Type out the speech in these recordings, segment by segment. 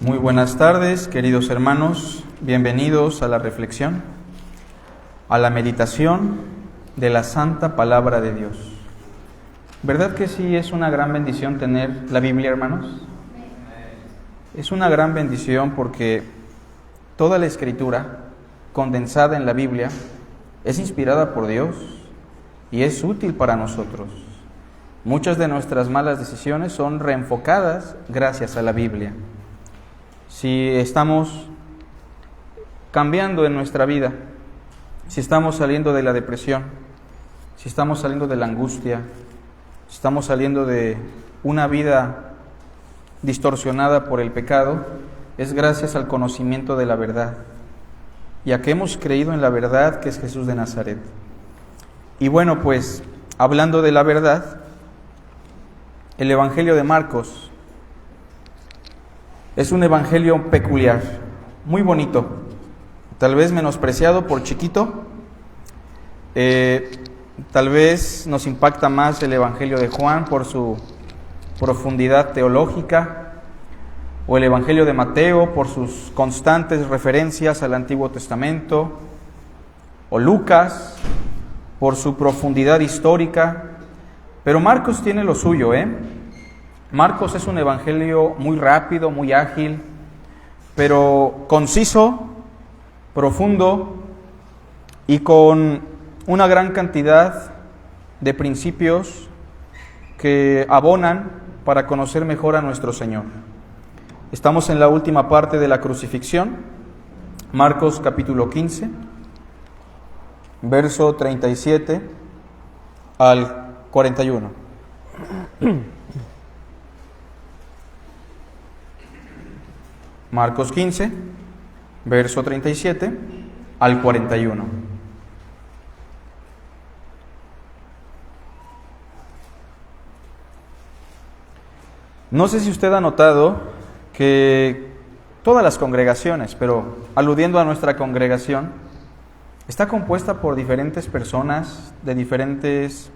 Muy buenas tardes, queridos hermanos, bienvenidos a la reflexión, a la meditación de la Santa Palabra de Dios. ¿Verdad que sí es una gran bendición tener la Biblia, hermanos? Es una gran bendición porque toda la Escritura condensada en la Biblia es inspirada por Dios y es útil para nosotros. Muchas de nuestras malas decisiones son reenfocadas gracias a la Biblia. Si estamos cambiando en nuestra vida, si estamos saliendo de la depresión, si estamos saliendo de la angustia, si estamos saliendo de una vida distorsionada por el pecado, es gracias al conocimiento de la verdad y a que hemos creído en la verdad que es Jesús de Nazaret. Y bueno, pues hablando de la verdad, el Evangelio de Marcos es un evangelio peculiar, muy bonito, tal vez menospreciado por chiquito, tal vez nos impacta más el Evangelio de Juan por su profundidad teológica, o el Evangelio de Mateo por sus constantes referencias al Antiguo Testamento, o Lucas por su profundidad histórica, pero Marcos tiene lo suyo, Marcos es un evangelio muy rápido, muy ágil, pero conciso, profundo y con una gran cantidad de principios que abonan para conocer mejor a nuestro Señor. Estamos en la última parte de la crucifixión, Marcos capítulo 15, verso 37 al 41. Marcos 15, verso 37 al 41. No sé si usted ha notado que todas las congregaciones, pero aludiendo a nuestra congregación, está compuesta por diferentes personas de diferentes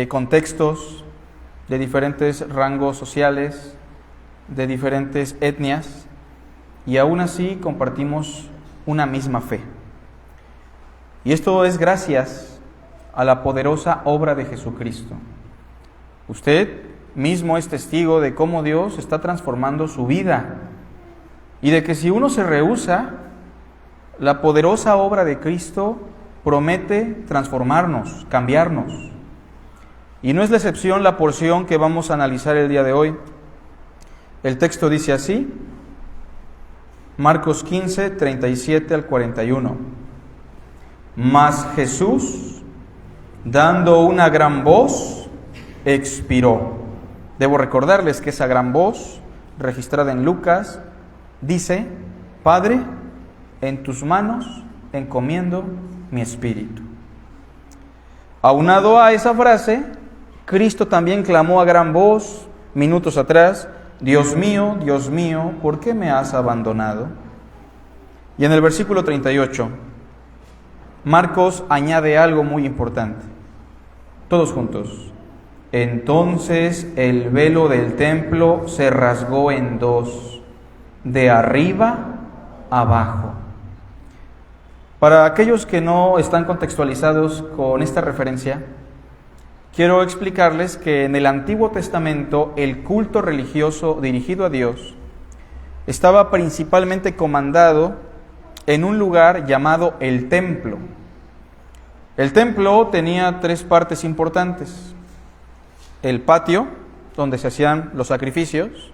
contextos, de diferentes rangos sociales, de diferentes etnias, y aún así compartimos una misma fe. Y esto es gracias a la poderosa obra de Jesucristo. Usted mismo es testigo de cómo Dios está transformando su vida y de que si uno se rehúsa, la poderosa obra de Cristo promete transformarnos, cambiarnos. Y no es la excepción la porción que vamos a analizar el día de hoy. El texto dice así, Marcos 15, 37 al 41. Mas Jesús, dando una gran voz, expiró. Debo recordarles que esa gran voz, registrada en Lucas, dice, Padre, en tus manos encomiendo mi espíritu. Aunado a esa frase, Cristo también clamó a gran voz, minutos atrás, Dios mío, ¿por qué me has abandonado? Y en el versículo 38, Marcos añade algo muy importante. Todos juntos. Entonces el velo del templo se rasgó en dos, de arriba abajo. Para aquellos que no están contextualizados con esta referencia, quiero explicarles que en el Antiguo Testamento el culto religioso dirigido a Dios estaba principalmente comandado en un lugar llamado el templo. El templo tenía tres partes importantes. El patio, donde se hacían los sacrificios.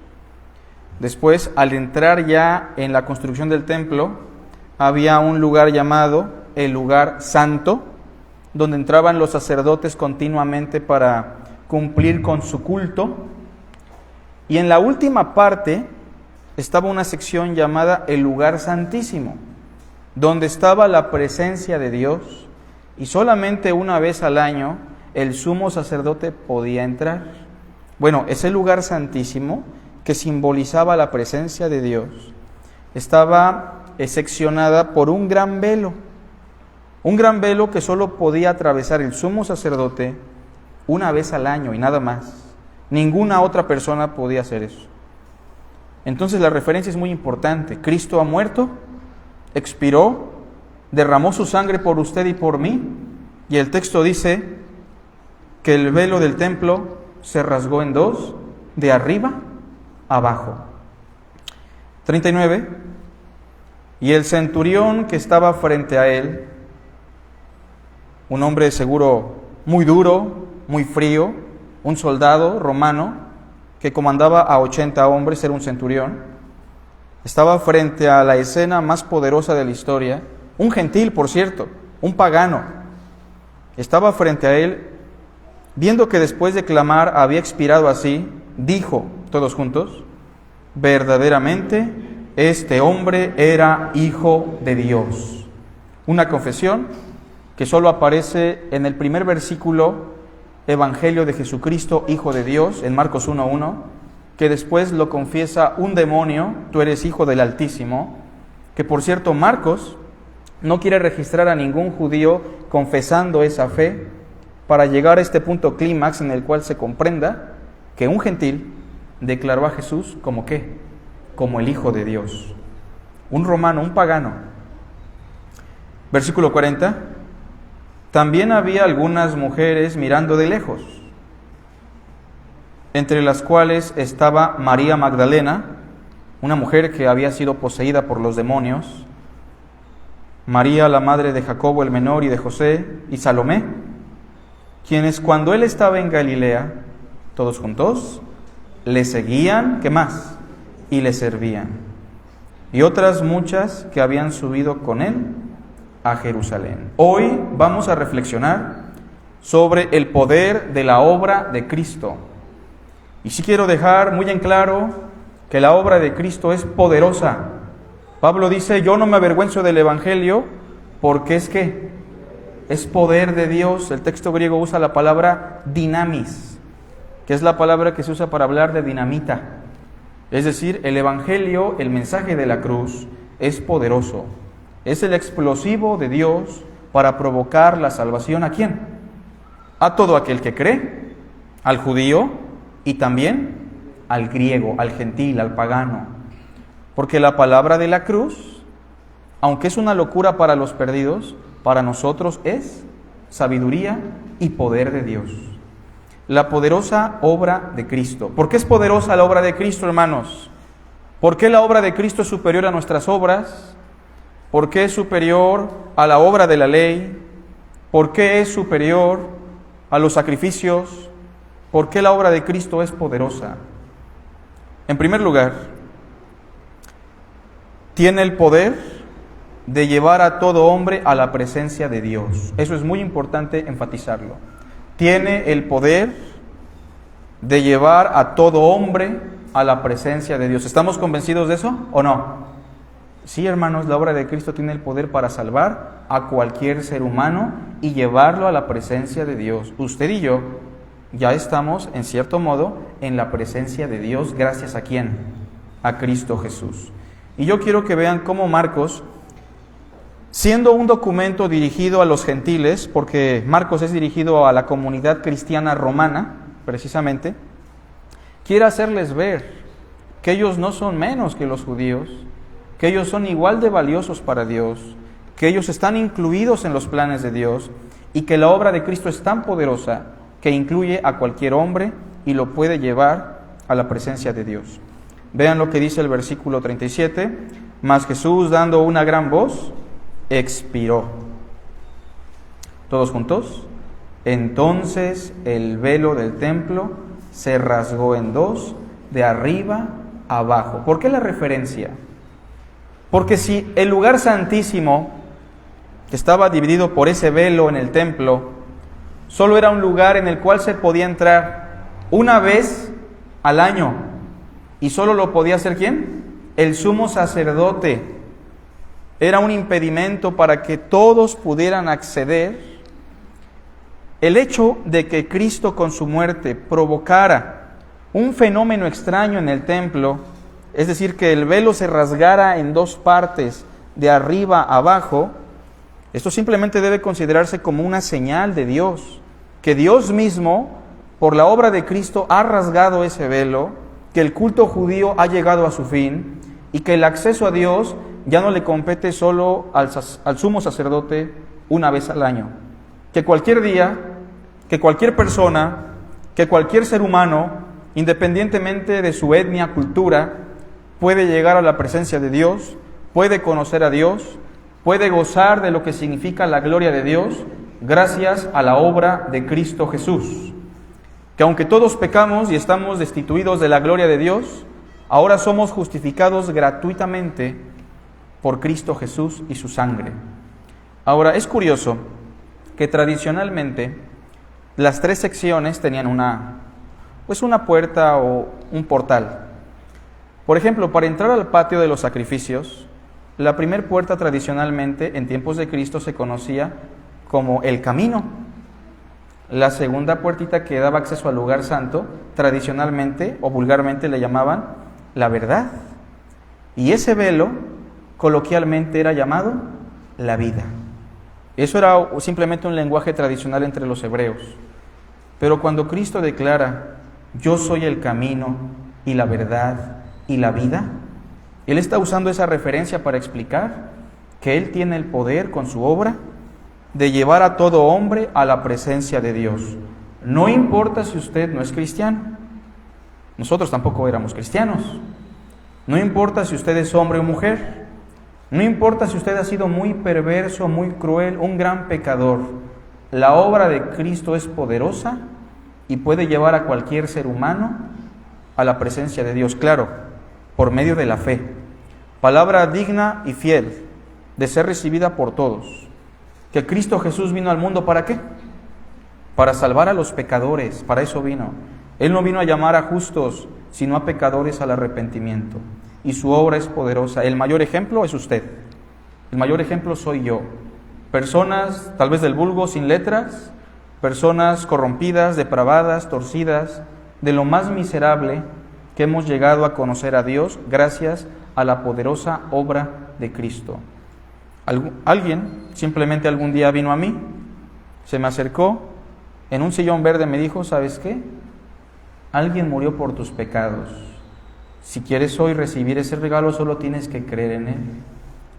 Después, al entrar ya en la construcción del templo, había un lugar llamado el lugar santo, donde entraban los sacerdotes continuamente para cumplir con su culto. Y en la última parte estaba una sección llamada el lugar santísimo, donde estaba la presencia de Dios, y solamente una vez al año el sumo sacerdote podía entrar. Bueno, ese lugar santísimo, que simbolizaba la presencia de Dios, estaba seccionada por un gran velo que solo podía atravesar el sumo sacerdote una vez al año y nada más. Ninguna otra persona podía hacer eso. Entonces la referencia es muy importante. Cristo ha muerto, expiró, derramó su sangre por usted y por mí, y el texto dice que el velo del templo se rasgó en dos, de arriba a abajo. 39. Y el centurión que estaba frente a él, un hombre seguro muy duro, muy frío, un soldado romano que comandaba a 80 hombres, era un centurión, estaba frente a la escena más poderosa de la historia, un gentil, por cierto, un pagano, estaba frente a él, viendo que después de clamar había expirado así, dijo, todos juntos, verdaderamente este hombre era hijo de Dios. Una confesión que solo aparece en el primer versículo, Evangelio de Jesucristo, Hijo de Dios, en Marcos 1:1, que después lo confiesa un demonio, tú eres hijo del Altísimo, que por cierto Marcos no quiere registrar a ningún judío confesando esa fe para llegar a este punto clímax en el cual se comprenda que un gentil declaró a Jesús como ¿qué? Como el Hijo de Dios. Un romano, un pagano. Versículo 40. También había algunas mujeres mirando de lejos, entre las cuales estaba María Magdalena, una mujer que había sido poseída por los demonios, María, la madre de Jacobo el menor y de José, y Salomé, quienes cuando él estaba en Galilea, todos juntos, le seguían, ¿qué más? Y le servían. Y otras muchas que habían subido con él a Jerusalén. Hoy vamos a reflexionar sobre el poder de la obra de Cristo. Y sí quiero dejar muy en claro que la obra de Cristo es poderosa. Pablo dice, yo no me avergüenzo del Evangelio porque es que es poder de Dios. El texto griego usa la palabra dinamis, que es la palabra que se usa para hablar de dinamita. Es decir, el Evangelio, el mensaje de la cruz, es poderoso. Es el explosivo de Dios para provocar la salvación ¿a quién? A todo aquel que cree, al judío y también al griego, al gentil, al pagano. Porque la palabra de la cruz, aunque es una locura para los perdidos, para nosotros es sabiduría y poder de Dios. La poderosa obra de Cristo. ¿Por qué es poderosa la obra de Cristo, hermanos? ¿Por qué la obra de Cristo es superior a nuestras obras? ¿Por qué es superior a la obra de la ley? ¿Por qué es superior a los sacrificios? ¿Por qué la obra de Cristo es poderosa? En primer lugar, tiene el poder de llevar a todo hombre a la presencia de Dios. Eso es muy importante enfatizarlo. Tiene el poder de llevar a todo hombre a la presencia de Dios. ¿Estamos convencidos de eso o no? Sí, hermanos, la obra de Cristo tiene el poder para salvar a cualquier ser humano y llevarlo a la presencia de Dios. Usted y yo ya estamos, en cierto modo, en la presencia de Dios. ¿Gracias a quién? A Cristo Jesús. Y yo quiero que vean cómo Marcos, siendo un documento dirigido a los gentiles, porque Marcos es dirigido a la comunidad cristiana romana, precisamente, quiere hacerles ver que ellos no son menos que los judíos, que ellos son igual de valiosos para Dios, que ellos están incluidos en los planes de Dios y que la obra de Cristo es tan poderosa que incluye a cualquier hombre y lo puede llevar a la presencia de Dios. Vean lo que dice el versículo 37, mas Jesús, dando una gran voz, expiró. ¿Todos juntos? Entonces el velo del templo se rasgó en dos, de arriba a abajo. ¿Por qué la referencia? Porque si el lugar santísimo, que estaba dividido por ese velo en el templo, solo era un lugar en el cual se podía entrar una vez al año, y solo lo podía hacer ¿quién? El sumo sacerdote. Era un impedimento para que todos pudieran acceder. El hecho de que Cristo con su muerte provocara un fenómeno extraño en el templo, es decir, que el velo se rasgara en dos partes, de arriba a abajo, esto simplemente debe considerarse como una señal de Dios, que Dios mismo, por la obra de Cristo, ha rasgado ese velo que el culto judío ha llegado a su fin y que el acceso a Dios ya no le compete solo al sumo sacerdote una vez al año. Que cualquier día, que cualquier persona, que cualquier ser humano, independientemente de su etnia, cultura, puede llegar a la presencia de Dios, puede conocer a Dios, puede gozar de lo que significa la gloria de Dios gracias a la obra de Cristo Jesús. Que aunque todos pecamos y estamos destituidos de la gloria de Dios, ahora somos justificados gratuitamente por Cristo Jesús y su sangre. Ahora, es curioso que tradicionalmente las tres secciones tenían una puerta o un portal. Por ejemplo, para entrar al patio de los sacrificios, la primera puerta tradicionalmente en tiempos de Cristo se conocía como el camino. La segunda puertita que daba acceso al lugar santo, tradicionalmente o vulgarmente le llamaban la verdad. Y ese velo, coloquialmente, era llamado la vida. Eso era simplemente un lenguaje tradicional entre los hebreos. Pero cuando Cristo declara, yo soy el camino y la verdad y la vida, Él está usando esa referencia para explicar que Él tiene el poder con su obra de llevar a todo hombre a la presencia de Dios. No importa si usted no es cristiano. Nosotros tampoco éramos cristianos. No importa si usted es hombre o mujer. No importa si usted ha sido muy perverso, muy cruel, un gran pecador. La obra de Cristo es poderosa y puede llevar a cualquier ser humano a la presencia de Dios. Claro, por medio de la fe. Palabra digna y fiel de ser recibida por todos. Que Cristo Jesús vino al mundo, ¿para qué? Para salvar a los pecadores, para eso vino. Él no vino a llamar a justos, sino a pecadores al arrepentimiento. Y su obra es poderosa. El mayor ejemplo es usted. El mayor ejemplo soy yo. Personas, tal vez del vulgo, sin letras, personas corrompidas, depravadas, torcidas, de lo más miserable que hemos llegado a conocer a Dios gracias a la poderosa obra de Cristo. Alguien simplemente algún día vino a mí, se me acercó, en un sillón verde me dijo, ¿sabes qué? Alguien murió por tus pecados. Si quieres hoy recibir ese regalo, solo tienes que creer en Él.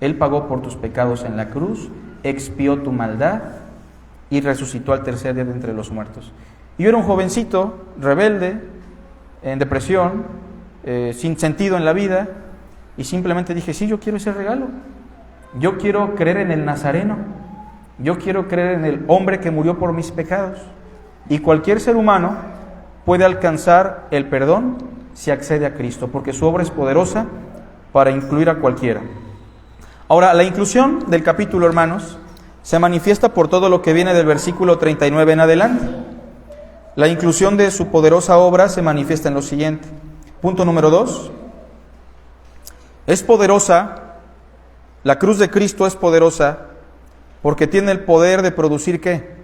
Él pagó por tus pecados en la cruz, expió tu maldad y resucitó al tercer día de entre los muertos. Y yo era un jovencito, rebelde, en depresión, sin sentido en la vida, y simplemente dije, sí, yo quiero ese regalo. Yo quiero creer en el Nazareno. Yo quiero creer en el hombre que murió por mis pecados. Y cualquier ser humano puede alcanzar el perdón si accede a Cristo, porque su obra es poderosa para incluir a cualquiera. Ahora, la inclusión del capítulo, hermanos, se manifiesta por todo lo que viene del versículo 39 en adelante. La inclusión de su poderosa obra se manifiesta en lo siguiente. Punto número 2. Es poderosa. La cruz de Cristo es poderosa porque tiene el poder de producir, ¿qué?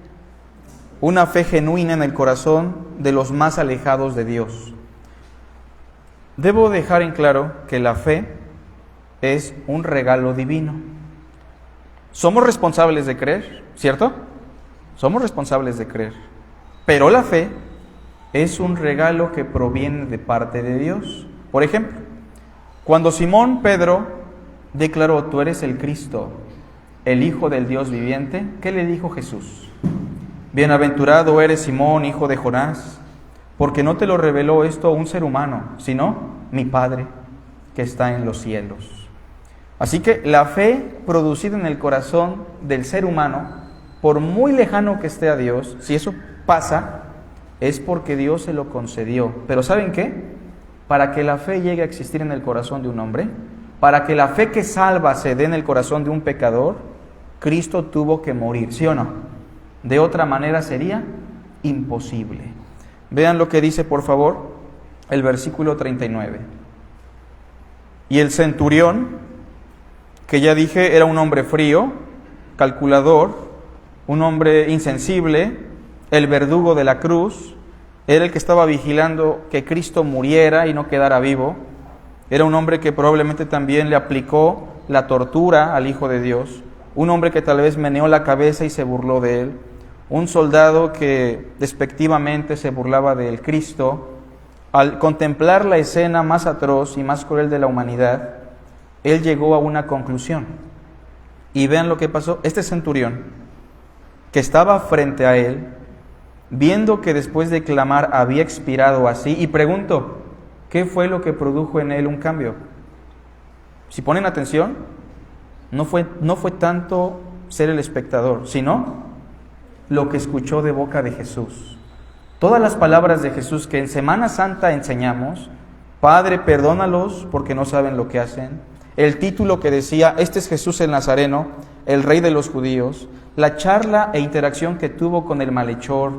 Una fe genuina en el corazón de los más alejados de Dios. Debo dejar en claro que la fe es un regalo divino. Somos responsables de creer, ¿cierto? Somos responsables de creer. Pero la fe es un regalo que proviene de parte de Dios. Por ejemplo, cuando Simón Pedro declaró, tú eres el Cristo, el Hijo del Dios viviente, ¿qué le dijo Jesús? Bienaventurado eres Simón, hijo de Jonás, porque no te lo reveló esto un ser humano, sino mi Padre que está en los cielos. Así que la fe producida en el corazón del ser humano, por muy lejano que esté a Dios, si eso pasa, es porque Dios se lo concedió. Pero ¿saben qué? Para que la fe llegue a existir en el corazón de un hombre, para que la fe que salva se dé en el corazón de un pecador, Cristo tuvo que morir, ¿sí o no? De otra manera sería imposible. Vean lo que dice, por favor, el versículo 39. Y el centurión, que ya dije era un hombre frío, calculador, un hombre insensible, el verdugo de la cruz, era el que estaba vigilando que Cristo muriera y no quedara vivo. Era un hombre que probablemente también le aplicó la tortura al Hijo de Dios. Un hombre que tal vez meneó la cabeza y se burló de él. Un soldado que despectivamente se burlaba del Cristo. al contemplar la escena más atroz y más cruel de la humanidad, él llegó a una conclusión. Y vean lo que pasó. Este centurión, que estaba frente a él, viendo que después de clamar había expirado así, y pregunto, ¿qué fue lo que produjo en él un cambio? Si ponen atención, no fue tanto ser el espectador, sino lo que escuchó de boca de Jesús. Todas las palabras de Jesús que en Semana Santa enseñamos, Padre, perdónalos porque no saben lo que hacen. El título que decía, este es Jesús el Nazareno, el Rey de los Judíos. La charla e interacción que tuvo con el malhechor.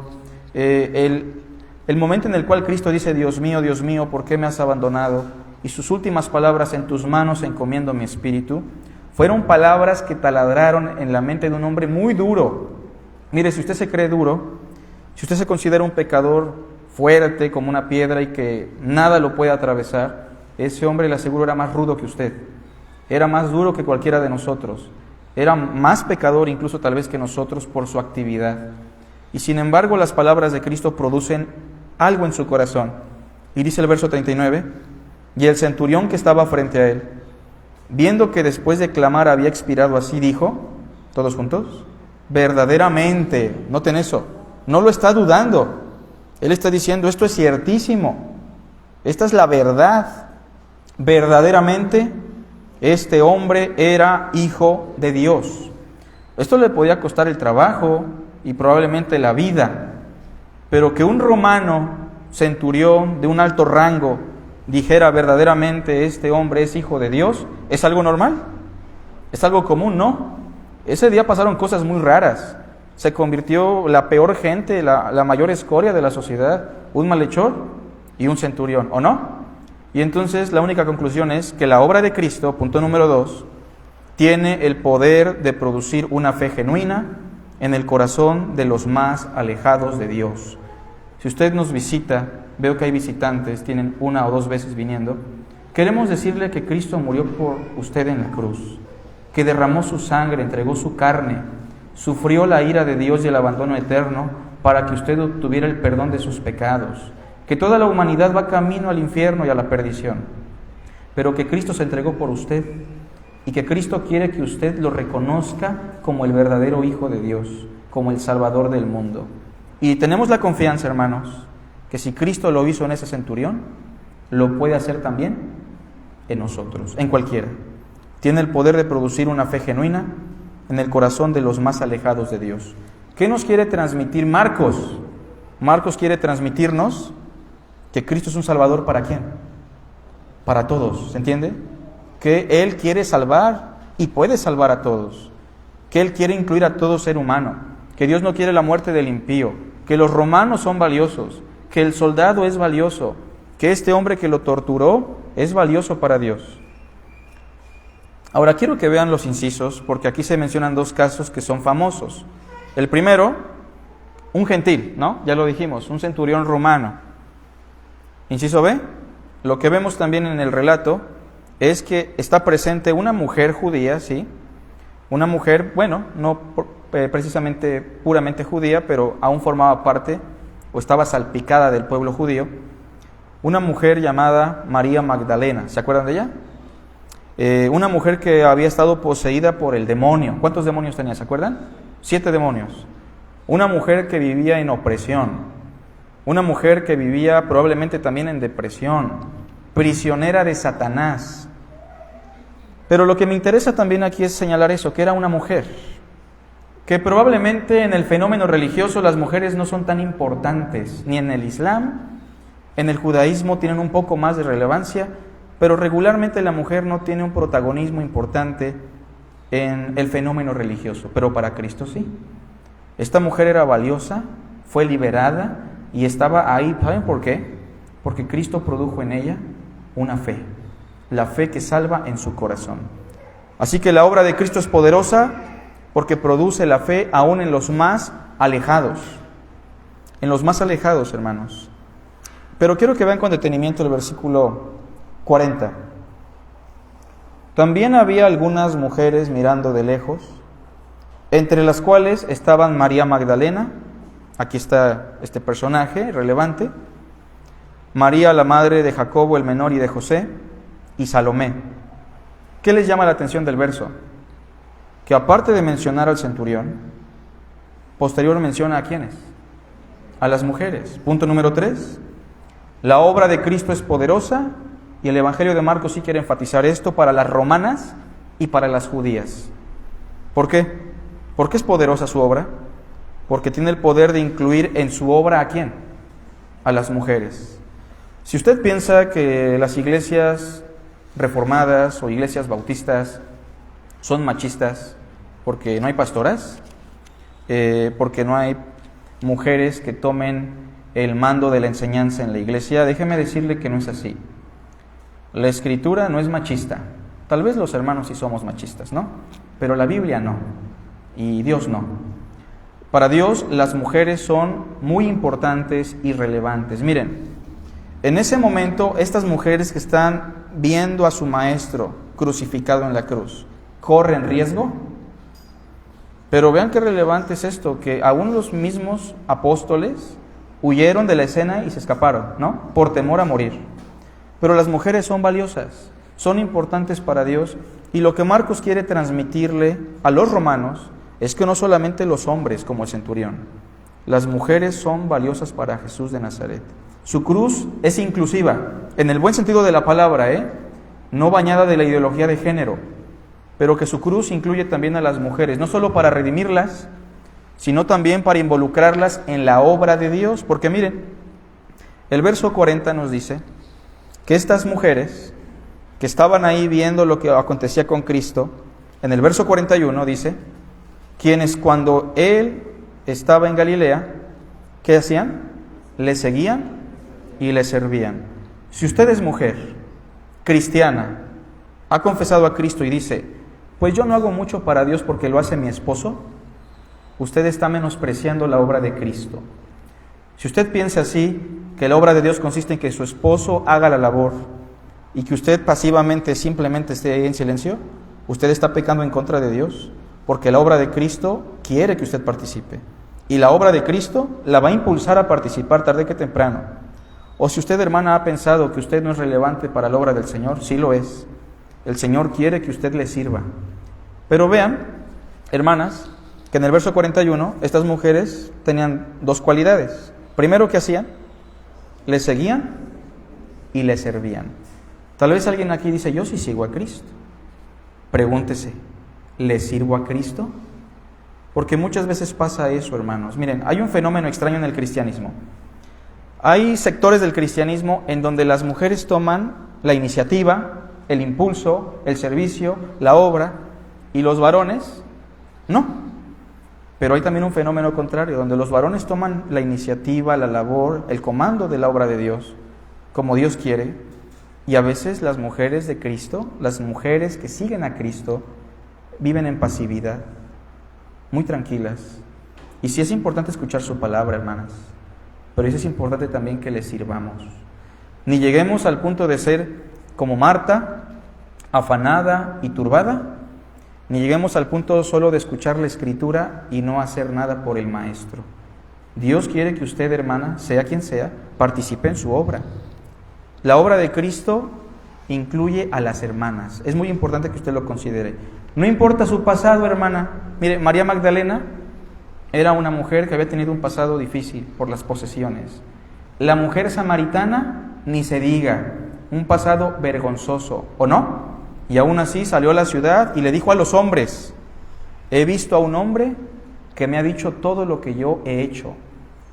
El momento en el cual Cristo dice, Dios mío, ¿por qué me has abandonado? Y sus últimas palabras, en tus manos encomiendo mi espíritu. Fueron palabras que taladraron en la mente de un hombre muy duro. Mire, si usted se cree duro, si usted se considera un pecador fuerte como una piedra y que nada lo puede atravesar, ese hombre, le aseguro, era más rudo que usted. Era más duro que cualquiera de nosotros. Era más pecador incluso tal vez que nosotros por su actividad. Y sin embargo las palabras de Cristo producen algo en su corazón. Y dice el verso 39, y el centurión que estaba frente a él, viendo que después de clamar había expirado así, dijo, todos juntos, verdaderamente, noten eso, no lo está dudando. Él está diciendo, esto es ciertísimo, esta es la verdad. Verdaderamente, este hombre era hijo de Dios. Esto le podía costar el trabajo y probablemente la vida, pero que un romano centurión de un alto rango dijera verdaderamente este hombre es hijo de Dios, ¿es algo normal? ¿Es algo común? No. Ese día pasaron cosas muy raras. Se convirtió la peor gente, la mayor escoria de la sociedad, un malhechor y un centurión, ¿o no? Y entonces la única conclusión es que la obra de Cristo, punto número 2, tiene el poder de producir una fe genuina en el corazón de los más alejados de Dios. Si usted nos visita, veo que hay visitantes, tienen 1 o 2 veces viniendo, queremos decirle que Cristo murió por usted en la cruz, que derramó su sangre, entregó su carne, sufrió la ira de Dios y el abandono eterno para que usted obtuviera el perdón de sus pecados, que toda la humanidad va camino al infierno y a la perdición, pero que Cristo se entregó por usted y que Cristo quiere que usted lo reconozca como el verdadero Hijo de Dios, como el Salvador del mundo. Y tenemos la confianza, hermanos, que si Cristo lo hizo en ese centurión, lo puede hacer también en nosotros, en cualquiera. Tiene el poder de producir una fe genuina en el corazón de los más alejados de Dios. ¿Qué nos quiere transmitir Marcos? Marcos quiere transmitirnos que Cristo es un Salvador, ¿para quién? Para todos, ¿se entiende? Que Él quiere salvar y puede salvar a todos, que Él quiere incluir a todo ser humano, que Dios no quiere la muerte del impío, que los romanos son valiosos, que el soldado es valioso, que este hombre que lo torturó es valioso para Dios. Ahora quiero que vean los incisos, porque aquí se mencionan 2 casos que son famosos. El primero, un gentil, ¿no? Ya lo dijimos, un centurión romano. Inciso B, lo que vemos también en el relato es que está presente una mujer judía, ¿sí? Una mujer, bueno, no precisamente puramente judía, pero aún formaba parte o estaba salpicada del pueblo judío. Una mujer llamada María Magdalena, ¿se acuerdan de ella? Una mujer que había estado poseída por el demonio. ¿Cuántos demonios tenía? ¿Se acuerdan? 7 demonios. Una mujer que vivía en opresión. Una mujer que vivía probablemente también en depresión. Prisionera de Satanás. Pero lo que me interesa también aquí es señalar eso, que era una mujer. Que probablemente en el fenómeno religioso las mujeres no son tan importantes. Ni en el Islam, en el judaísmo tienen un poco más de relevancia, pero regularmente la mujer no tiene un protagonismo importante en el fenómeno religioso, pero para Cristo sí. Esta mujer era valiosa, fue liberada y estaba ahí, ¿saben por qué? Porque Cristo produjo en ella una fe, la fe que salva en su corazón. Así que la obra de Cristo es poderosa porque produce la fe aún en los más alejados. En los más alejados, hermanos. Pero quiero que vean con detenimiento el versículo 40. También había algunas mujeres mirando de lejos, entre las cuales estaban María Magdalena, aquí está este personaje relevante, María, la madre de Jacobo el menor y de José, y Salomé. ¿Qué les llama la atención del verso? Que aparte de mencionar al centurión, posterior menciona a quiénes, a las mujeres. Punto número 3, la obra de Cristo es poderosa, y el Evangelio de Marcos sí quiere enfatizar esto para las romanas y para las judías. ¿Por qué? ¿Por qué es poderosa su obra? Porque tiene el poder de incluir en su obra ¿a quién? A las mujeres. Si usted piensa que las iglesias reformadas o iglesias bautistas son machistas porque no hay pastoras, porque no hay mujeres que tomen el mando de la enseñanza en la iglesia, déjeme decirle que no es así. La Escritura no es machista. Tal vez los hermanos sí somos machistas, ¿no? Pero la Biblia no. Y Dios no. Para Dios las mujeres son muy importantes y relevantes. Miren, en ese momento estas mujeres que están viendo a su maestro crucificado en la cruz, ¿corren riesgo? Pero vean qué relevante es esto, que aún los mismos apóstoles huyeron de la escena y se escaparon, ¿no? Por temor a morir. Pero las mujeres son valiosas, son importantes para Dios, y lo que Marcos quiere transmitirle a los romanos es que no solamente los hombres como el centurión, las mujeres son valiosas para Jesús de Nazaret. Su cruz es inclusiva, en el buen sentido de la palabra, no bañada de la ideología de género, pero que su cruz incluye también a las mujeres, no solo para redimirlas, sino también para involucrarlas en la obra de Dios. Porque miren, el verso 40 nos dice que estas mujeres que estaban ahí viendo lo que acontecía con Cristo, en el verso 41 dice, quienes cuando Él estaba en Galilea, ¿qué hacían? Le seguían y le servían. Si usted es mujer, cristiana, ha confesado a Cristo y dice, pues yo no hago mucho para Dios porque lo hace mi esposo, usted está menospreciando la obra de Cristo. Si usted piensa así, que la obra de Dios consiste en que su esposo haga la labor y que usted pasivamente simplemente esté ahí en silencio, usted está pecando en contra de Dios, porque la obra de Cristo quiere que usted participe. Y la obra de Cristo la va a impulsar a participar tarde que temprano. O si usted, hermana, ha pensado que usted no es relevante para la obra del Señor, sí lo es. El Señor quiere que usted le sirva. Pero vean, hermanas, que en el verso 41, estas mujeres tenían dos cualidades. Primero, ¿qué hacían? Le seguían y le servían. Tal vez alguien aquí dice, yo sí sigo a Cristo. Pregúntese, ¿le sirvo a Cristo? Porque muchas veces pasa eso, hermanos. Miren, hay un fenómeno extraño en el cristianismo. Hay sectores del cristianismo en donde las mujeres toman la iniciativa, el impulso, el servicio, la obra, y los varones no. Pero hay también un fenómeno contrario, donde los varones toman la iniciativa, la labor, el comando de la obra de Dios, como Dios quiere, y a veces las mujeres de Cristo, las mujeres que siguen a Cristo, viven en pasividad, muy tranquilas. Y sí es importante escuchar su palabra, hermanas, pero es importante también que les sirvamos. Ni lleguemos al punto de ser como Marta, afanada y turbada, ni lleguemos al punto solo de escuchar la Escritura y no hacer nada por el Maestro. Dios quiere que usted, hermana, sea quien sea, participe en su obra. La obra de Cristo incluye a las hermanas. Es muy importante que usted lo considere. No importa su pasado, hermana. Mire, María Magdalena era una mujer que había tenido un pasado difícil por las posesiones. La mujer samaritana, ni se diga, un pasado vergonzoso, ¿o no? Y aún así salió a la ciudad y le dijo a los hombres, he visto a un hombre que me ha dicho todo lo que yo he hecho.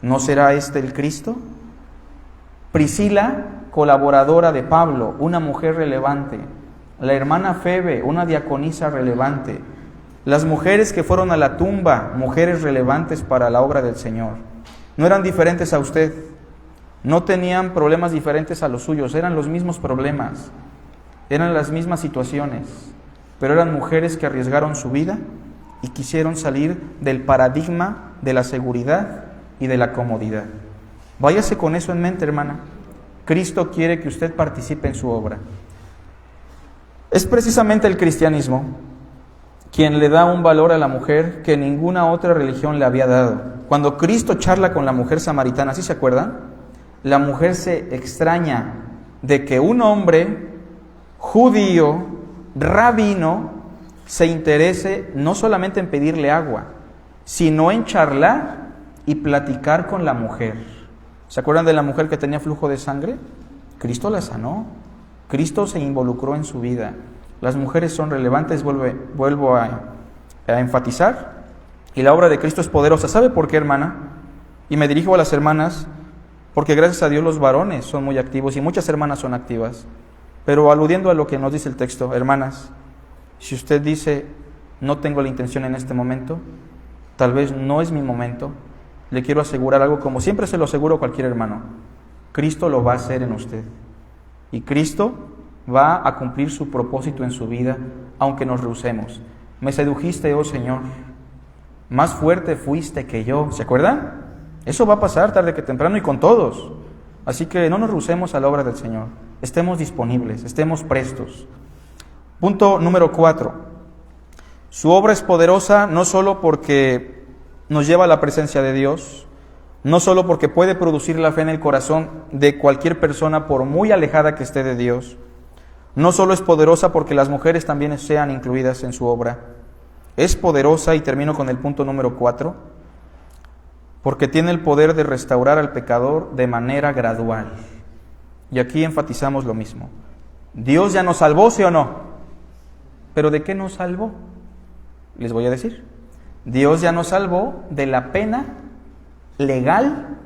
¿No será este el Cristo? Priscila, colaboradora de Pablo, una mujer relevante. La hermana Febe, una diaconisa relevante. Las mujeres que fueron a la tumba, mujeres relevantes para la obra del Señor. No eran diferentes a usted, no tenían problemas diferentes a los suyos, eran los mismos problemas, eran las mismas situaciones, pero eran mujeres que arriesgaron su vida y quisieron salir del paradigma de la seguridad y de la comodidad. Váyase con eso en mente, hermana. Cristo quiere que usted participe en su obra. Es precisamente el cristianismo quien le da un valor a la mujer que ninguna otra religión le había dado. Cuando Cristo charla con la mujer samaritana, ¿sí se acuerdan? la mujer se extraña de que un hombre judío, rabino, se interese no solamente en pedirle agua, sino en charlar y platicar con la mujer. ¿Se acuerdan de la mujer que tenía flujo de sangre? Cristo la sanó. Cristo se involucró en su vida. Las mujeres son relevantes, vuelvo a enfatizar. Y la obra de Cristo es poderosa. ¿Sabe por qué, hermana? Y me dirijo a las hermanas, porque gracias a Dios los varones son muy activos y muchas hermanas son activas. Pero aludiendo a lo que nos dice el texto, hermanas, si usted dice, no tengo la intención en este momento, tal vez no es mi momento, le quiero asegurar algo, como siempre se lo aseguro a cualquier hermano: Cristo lo va a hacer en usted. Y Cristo va a cumplir su propósito en su vida, aunque nos rehusemos. Me sedujiste, oh Señor, más fuerte fuiste que yo. ¿Se acuerdan? Eso va a pasar tarde que temprano y con todos. Así que no nos rehusemos a la obra del Señor. Estemos disponibles, estemos prestos. Punto número 4. Su obra es poderosa no solo porque nos lleva a la presencia de Dios, no solo porque puede producir la fe en el corazón de cualquier persona por muy alejada que esté de Dios, no solo es poderosa porque las mujeres también sean incluidas en su obra, es poderosa, y termino con el punto número 4, porque tiene el poder de restaurar al pecador de manera gradual. Y aquí enfatizamos lo mismo. Dios ya nos salvó, ¿sí o no? ¿Pero de qué nos salvó? Les voy a decir. Dios ya nos salvó de la pena legal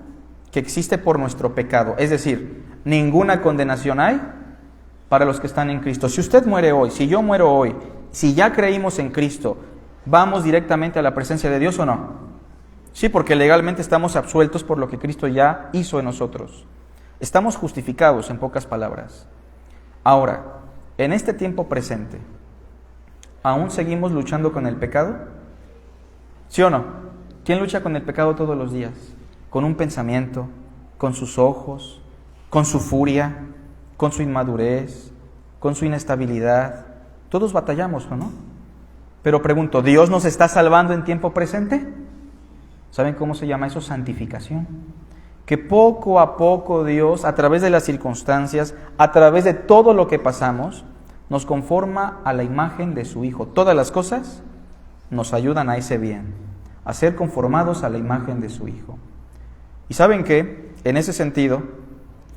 que existe por nuestro pecado. Es decir, ninguna condenación hay para los que están en Cristo. Si usted muere hoy, si yo muero hoy, si ya creímos en Cristo, ¿vamos directamente a la presencia de Dios o no? Sí, porque legalmente estamos absueltos por lo que Cristo ya hizo en nosotros. Estamos justificados, en pocas palabras. Ahora, en este tiempo presente, ¿aún seguimos luchando con el pecado? ¿Sí o no? ¿Quién lucha con el pecado todos los días? Con un pensamiento, con sus ojos, con su furia, con su inmadurez, con su inestabilidad. Todos batallamos, ¿o no? Pero pregunto, ¿Dios nos está salvando en tiempo presente? ¿Saben cómo se llama eso? Santificación. Que poco a poco Dios, a través de las circunstancias, a través de todo lo que pasamos, nos conforma a la imagen de su Hijo. Todas las cosas nos ayudan a ese bien, a ser conformados a la imagen de su Hijo. Y ¿saben qué? En ese sentido,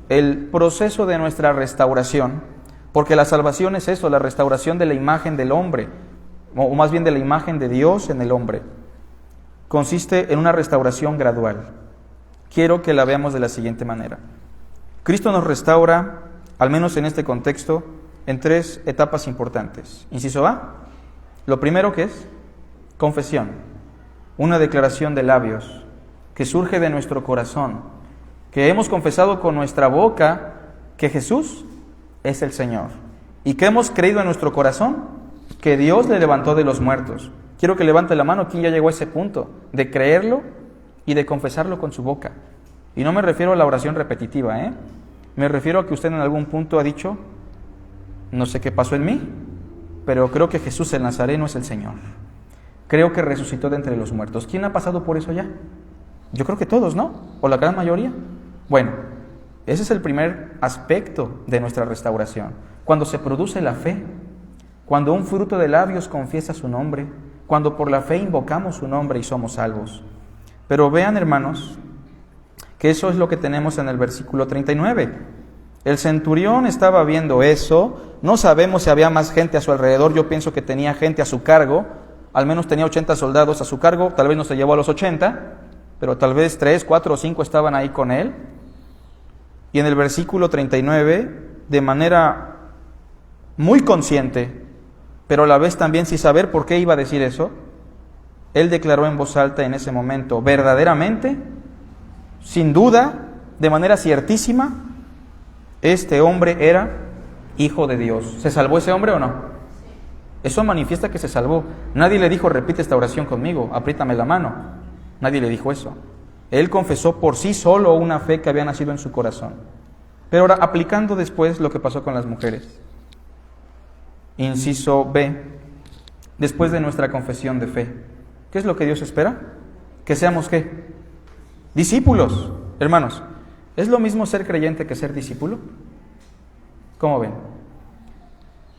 el proceso de nuestra restauración, porque la salvación es eso, la restauración de la imagen del hombre, o más bien de la imagen de Dios en el hombre, consiste en una restauración gradual. Quiero que la veamos de la siguiente manera. Cristo nos restaura, al menos en este contexto, en 3 etapas importantes. Inciso A, lo primero que es confesión, una declaración de labios que surge de nuestro corazón, que hemos confesado con nuestra boca que Jesús es el Señor y que hemos creído en nuestro corazón que Dios le levantó de los muertos. Quiero que levante la mano quien ya llegó a ese punto de creerlo y de confesarlo con su boca. Y no me refiero a la oración repetitiva, me refiero a que usted en algún punto ha dicho, no sé qué pasó en mí, pero creo que Jesús el Nazareno es el Señor. Creo que resucitó de entre los muertos. ¿Quién ha pasado por eso ya? Yo creo que todos, ¿no? ¿O la gran mayoría? Bueno, ese es el primer aspecto de nuestra restauración. Cuando se produce la fe, cuando un fruto de labios confiesa su nombre, cuando por la fe invocamos su nombre y somos salvos. Pero vean, hermanos, que eso es lo que tenemos en el versículo 39. El centurión estaba viendo eso, no sabemos si había más gente a su alrededor, yo pienso que tenía gente a su cargo, al menos tenía 80 soldados a su cargo, tal vez no se llevó a los 80, pero tal vez 3, 4 o 5 estaban ahí con él. Y en el versículo 39, de manera muy consciente, pero a la vez también sin saber por qué iba a decir eso, él declaró en voz alta en ese momento, verdaderamente, sin duda, de manera ciertísima, este hombre era hijo de Dios. ¿Se salvó ese hombre o no? Eso manifiesta que se salvó. Nadie le dijo, repite esta oración conmigo, apriétame la mano. Nadie le dijo eso. Él confesó por sí solo una fe que había nacido en su corazón. Pero ahora, aplicando después lo que pasó con las mujeres. Inciso B, después de nuestra confesión de fe, ¿qué es lo que Dios espera? Que seamos, ¿qué? Discípulos. Hermanos, ¿Es lo mismo ser creyente que ser discípulo? ¿Cómo ven?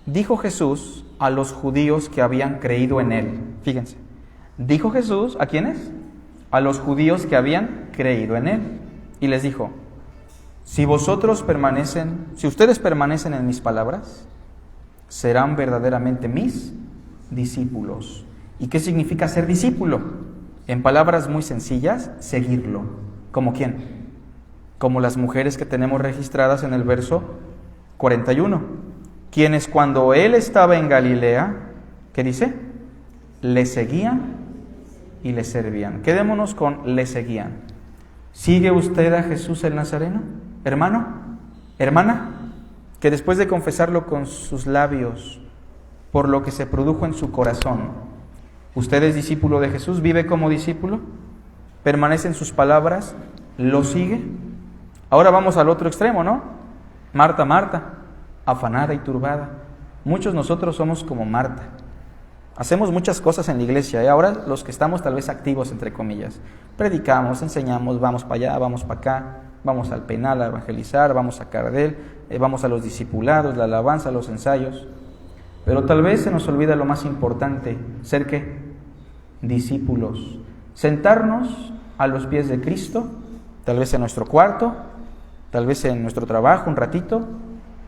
Dijo Jesús a los judíos que habían creído en Él. Fíjense. Dijo Jesús, ¿a quiénes? A los judíos que habían creído en Él. Y les dijo, si ustedes permanecen en mis palabras, serán verdaderamente mis discípulos. ¿Y qué significa ser discípulo? En palabras muy sencillas, seguirlo. ¿Como quién? Como las mujeres que tenemos registradas en el verso 41. Quienes cuando Él estaba en Galilea, ¿qué dice? Le seguían y le servían. Quedémonos con le seguían. ¿Sigue usted a Jesús el Nazareno? Hermano, hermana, que después de confesarlo con sus labios, por lo que se produjo en su corazón, usted es discípulo de Jesús, vive como discípulo, permanece en sus palabras, lo sigue. Ahora vamos al otro extremo, ¿no? Marta, Marta, afanada y turbada. Muchos nosotros somos como Marta. Hacemos muchas cosas en la iglesia, y ahora los que estamos tal vez activos, entre comillas, predicamos, enseñamos, vamos para allá, vamos para acá, vamos al penal a evangelizar, vamos a Cardel, vamos a los discipulados, la alabanza, los ensayos. Pero tal vez se nos olvida lo más importante, ser ¿qué? Discípulos. Sentarnos a los pies de Cristo, tal vez en nuestro cuarto, tal vez en nuestro trabajo un ratito,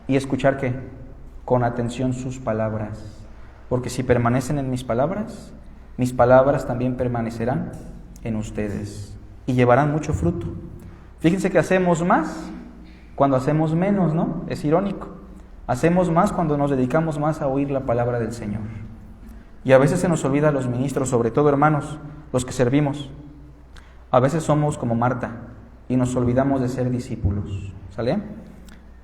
y escuchar ¿qué? Con atención sus palabras. Porque si permanecen en mis palabras también permanecerán en ustedes y llevarán mucho fruto. Fíjense que hacemos más cuando hacemos menos, ¿no? Es irónico. Hacemos más cuando nos dedicamos más a oír la palabra del Señor. Y a veces se nos olvida a los ministros, sobre todo hermanos, los que servimos. A veces somos como Marta y nos olvidamos de ser discípulos. ¿Sale?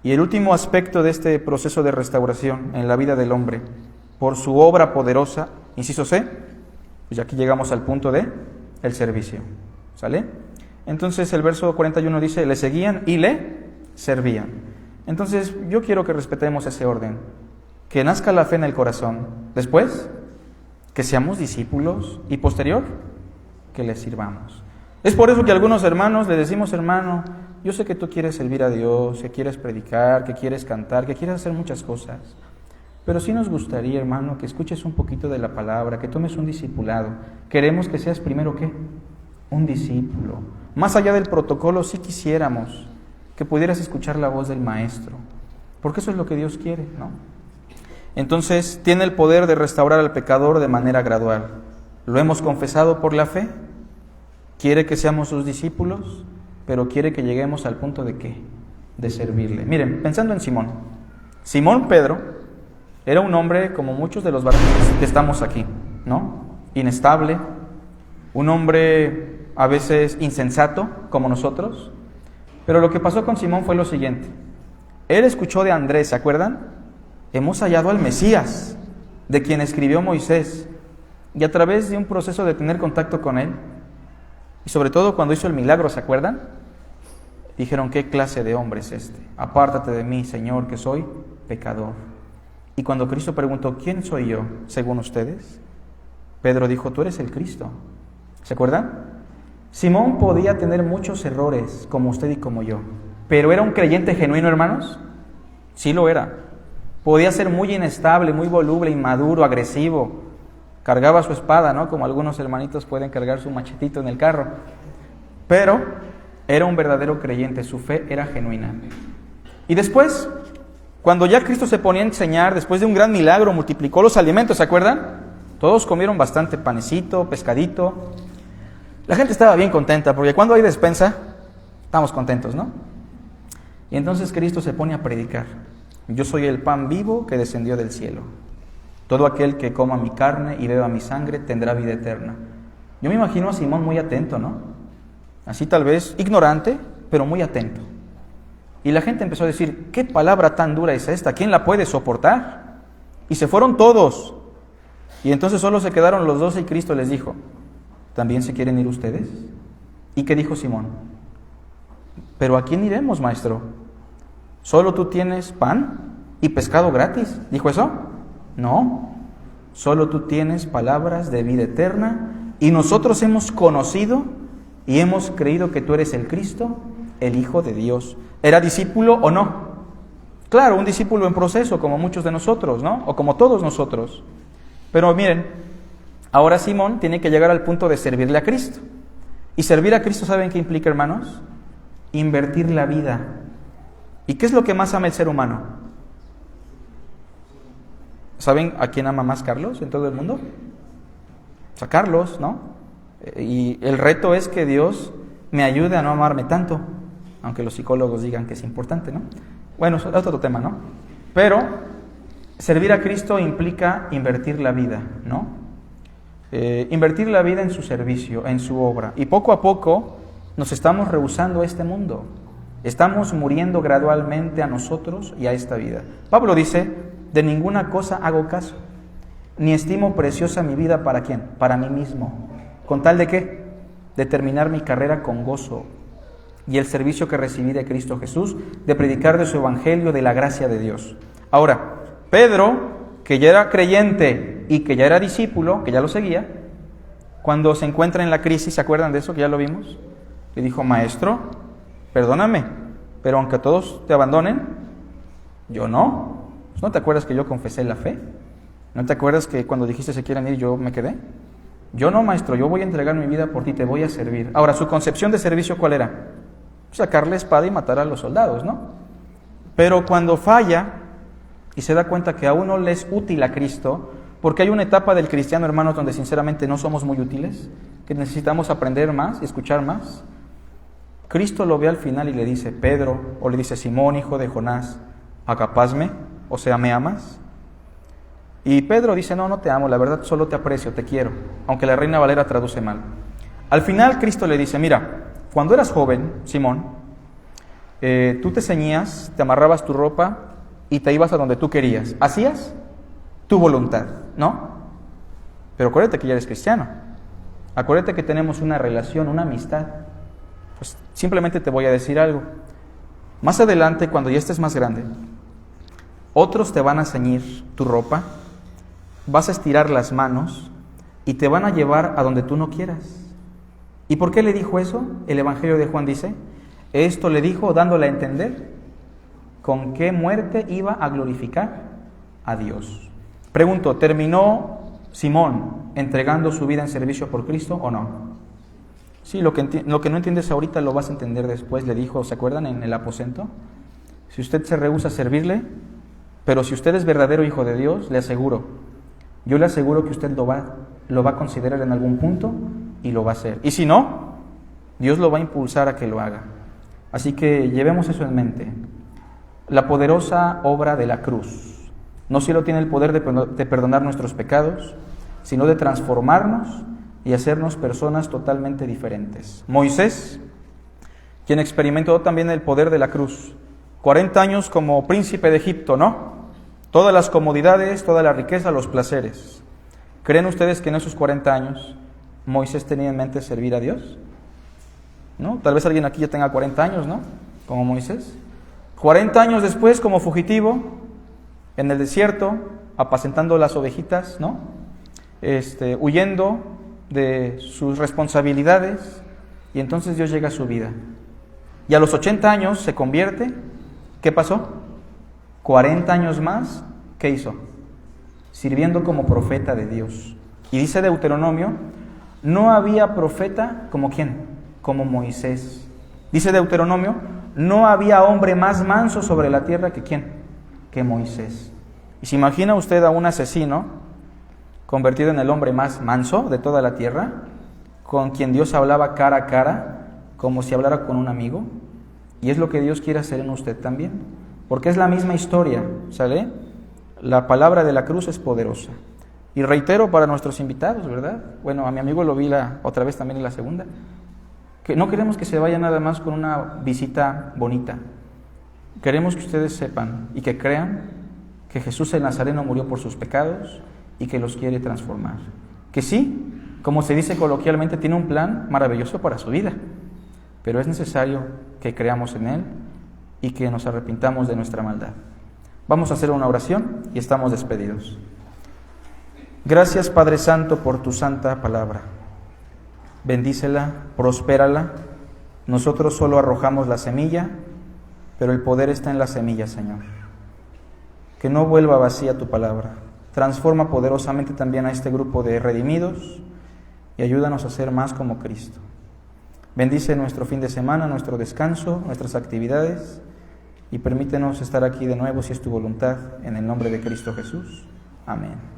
Y el último aspecto de este proceso de restauración en la vida del hombre, por su obra poderosa, inciso C, pues aquí llegamos al punto de el servicio. ¿Sale? Entonces el verso 41 dice, le seguían y le servían. Entonces yo quiero que respetemos ese orden, que nazca la fe en el corazón, después que seamos discípulos y posterior que les sirvamos. Es por eso que a algunos hermanos le decimos, hermano, yo sé que tú quieres servir a Dios, que quieres predicar, que quieres cantar, que quieres hacer muchas cosas, pero sí nos gustaría, hermano, que escuches un poquito de la palabra, que tomes un discipulado. Queremos que seas primero, ¿qué? Un discípulo. Más allá del protocolo, sí quisiéramos que pudieras escuchar la voz del Maestro, porque eso es lo que Dios quiere, ¿no? Entonces, tiene el poder de restaurar al pecador de manera gradual. Lo hemos confesado por la fe, quiere que seamos sus discípulos, pero quiere que lleguemos al punto de ¿qué? De servirle. Miren, pensando en Simón. Simón Pedro era un hombre como muchos de los varones que estamos aquí, ¿no? Inestable, un hombre a veces insensato, como nosotros. Pero lo que pasó con Simón fue lo siguiente. Él escuchó de Andrés, ¿se acuerdan? Hemos hallado al Mesías, de quien escribió Moisés. Y a través de un proceso de tener contacto con él, y sobre todo cuando hizo el milagro, ¿se acuerdan? Dijeron, ¿qué clase de hombre es este? Apártate de mí, Señor, que soy pecador. Y cuando Cristo preguntó, ¿quién soy yo, según ustedes? Pedro dijo, tú eres el Cristo. ¿Se acuerdan? Simón podía tener muchos errores, como usted y como yo. ¿Pero era un creyente genuino, hermanos? Sí lo era. Podía ser muy inestable, muy voluble, inmaduro, agresivo. Cargaba su espada, ¿no? Como algunos hermanitos pueden cargar su machetito en el carro. Pero era un verdadero creyente, su fe era genuina. Y después, cuando ya Cristo se ponía a enseñar, después de un gran milagro, multiplicó los alimentos, ¿se acuerdan? Todos comieron bastante panecito, pescadito. La gente estaba bien contenta, porque cuando hay despensa, estamos contentos, ¿no? Y entonces Cristo se pone a predicar. Yo soy el pan vivo que descendió del cielo. Todo aquel que coma mi carne y beba mi sangre tendrá vida eterna. Yo me imagino a Simón muy atento, ¿no? Así tal vez ignorante, pero muy atento. Y la gente empezó a decir, ¿qué palabra tan dura es esta? ¿Quién la puede soportar? Y se fueron todos. Y entonces solo se quedaron los 12 y Cristo les dijo, ¿también se quieren ir ustedes? ¿Y qué dijo Simón? ¿Pero a quién iremos, maestro? ¿Solo tú tienes pan y pescado gratis? ¿Dijo eso? No, solo tú tienes palabras de vida eterna y nosotros hemos conocido y hemos creído que tú eres el Cristo, el Hijo de Dios. ¿Era discípulo o no? Claro, un discípulo en proceso, como muchos de nosotros, ¿no? O como todos nosotros. Pero miren, ahora Simón tiene que llegar al punto de servirle a Cristo. Y servir a Cristo, ¿saben qué implica, hermanos? Invertir la vida. ¿Y qué es lo que más ama el ser humano? ¿Saben a quién ama más Carlos en todo el mundo? Pues a Carlos, ¿no? Y el reto es que Dios me ayude a no amarme tanto, aunque los psicólogos digan que es importante, ¿no? Bueno, es otro tema, ¿no? Pero servir a Cristo implica invertir la vida, ¿no? Invertir la vida en su servicio, en su obra. Y poco a poco nos estamos rehusando a este mundo. Estamos muriendo gradualmente a nosotros y a esta vida. Pablo dice, de ninguna cosa hago caso, ni estimo preciosa mi vida, ¿para quién? Para mí mismo. ¿Con tal de qué? De terminar mi carrera con gozo y el servicio que recibí de Cristo Jesús, de predicar de su evangelio, de la gracia de Dios. Ahora, Pedro, que ya era creyente y que ya era discípulo, que ya lo seguía, cuando se encuentra en la crisis, ¿se acuerdan de eso que ya lo vimos? Le dijo, maestro, perdóname, pero aunque todos te abandonen, yo no. ¿No te acuerdas que yo confesé la fe? ¿No te acuerdas que cuando dijiste se quieren ir yo me quedé? Yo no, maestro, yo voy a entregar mi vida por ti, te voy a servir. Ahora, su concepción de servicio, ¿cuál era? Sacar la espada y matar a los soldados, ¿no? Pero cuando falla y se da cuenta que aún no le es útil a Cristo, porque hay una etapa del cristiano, hermanos, donde sinceramente no somos muy útiles, que necesitamos aprender más y escuchar más. Cristo lo ve al final y le dice, Pedro, o le dice, Simón, hijo de Jonás, ¿agapasme? O sea, ¿me amas? Y Pedro dice, no te amo, la verdad solo te aprecio, te quiero, aunque la Reina Valera traduce mal. Al final Cristo le dice, mira, cuando eras joven, Simón, tú te ceñías, te amarrabas tu ropa y te ibas a donde tú querías. Hacías tu voluntad, ¿no? Pero acuérdate que ya eres cristiano. Acuérdate que tenemos una relación, una amistad. Pues simplemente te voy a decir algo. Más adelante, cuando ya estés más grande, otros te van a ceñir tu ropa, vas a estirar las manos y te van a llevar a donde tú no quieras. ¿Y por qué le dijo eso? El Evangelio de Juan dice, esto le dijo dándole a entender con qué muerte iba a glorificar a Dios. Pregunto, ¿terminó Simón entregando su vida en servicio por Cristo o no? Sí, lo que no entiendes ahorita lo vas a entender después, le dijo, ¿se acuerdan en el aposento? Si usted se rehúsa a servirle, pero si usted es verdadero hijo de Dios, yo le aseguro que usted lo va a considerar en algún punto y lo va a hacer. Y si no, Dios lo va a impulsar a que lo haga. Así que llevemos eso en mente. La poderosa obra de la cruz no solo tiene el poder de perdonar nuestros pecados, sino de transformarnos y hacernos personas totalmente diferentes. Moisés, quien experimentó también el poder de la cruz, 40 años como príncipe de Egipto, ¿no? Todas las comodidades, toda la riqueza, los placeres. ¿Creen ustedes que en esos 40 años Moisés tenía en mente servir a Dios? ¿No? Tal vez alguien aquí ya tenga 40 años, ¿no? Como Moisés. 40 años después, como fugitivo, en el desierto, apacentando las ovejitas, ¿no? Huyendo de sus responsabilidades, y entonces Dios llega a su vida. Y a los 80 años se convierte. ¿Qué pasó? 40 años más, ¿qué hizo? Sirviendo como profeta de Dios. Y dice Deuteronomio, no había profeta como ¿quién? Como Moisés. Dice Deuteronomio, no había hombre más manso sobre la tierra que ¿quién? Que Moisés. Y se imagina usted a un asesino convertido en el hombre más manso de toda la tierra, con quien Dios hablaba cara a cara, como si hablara con un amigo. Y es lo que Dios quiere hacer en usted también. Porque es la misma historia, ¿sale? La palabra de la cruz es poderosa. Y reitero para nuestros invitados, ¿verdad? Bueno, a mi amigo lo vi otra vez también en la segunda. Que no queremos que se vaya nada más con una visita bonita. Queremos que ustedes sepan y que crean que Jesús el Nazareno murió por sus pecados y que los quiere transformar. Que sí, como se dice coloquialmente, tiene un plan maravilloso para su vida. Pero es necesario que creamos en Él y que nos arrepintamos de nuestra maldad. Vamos a hacer una oración y estamos despedidos. Gracias, Padre Santo, por tu santa palabra. Bendícela, prospérala, Nosotros solo arrojamos la semilla, pero el poder está en la semilla, Señor. Que no vuelva vacía tu palabra. Transforma poderosamente también a este grupo de redimidos y ayúdanos a ser más como Cristo. Bendice nuestro fin de semana, nuestro descanso, nuestras actividades y permítenos estar aquí de nuevo si es tu voluntad, en el nombre de Cristo Jesús. Amén.